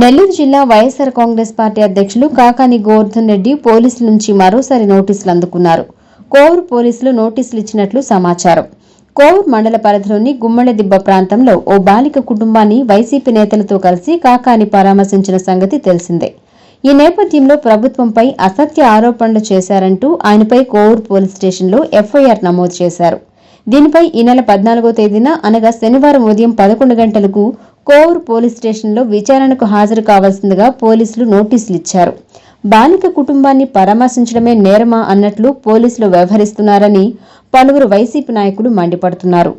నెల్లూరు జిల్లా వైఎస్ఆర్ కాంగ్రెస్ పార్టీ అధ్యక్షులు కాకాని గోవర్ధన్ రెడ్డి పోలీసుల నుంచి మరోసారి నోటీసులు అందుకున్నారు. కోవూరు పోలీసులు నోటీసులు ఇచ్చినట్లు సమాచారం. కోవూరు మండల పరిధిలోని గుమ్మడిదిబ్బ ప్రాంతంలో ఓ బాలిక కుటుంబాన్ని వైసీపీ నేతలతో కలిసి కాకాని పరామర్శించిన సంగతి తెలిసిందే. ఈ నేపథ్యంలో ప్రభుత్వంపై అసత్య ఆరోపణలు చేశారంటూ ఆయనపై కోవూరు పోలీస్ స్టేషన్లో ఎఫ్ఐఆర్ నమోదు చేశారు. దీనిపై ఈ నెల 14వ తేదీన అనగా శనివారం ఉదయం 11 గంటలకు కోవూరు పోలీస్ స్టేషన్లో విచారణకు హాజరు కావాల్సిందిగా పోలీసులు నోటీసులు ఇచ్చారు. బాలిక కుటుంబాన్ని పరామర్శించడమే నేరమా అన్నట్లు పోలీసులు వ్యవహరిస్తున్నారని పలువురు వైసీపీ నాయకులు మండిపడుతున్నారు.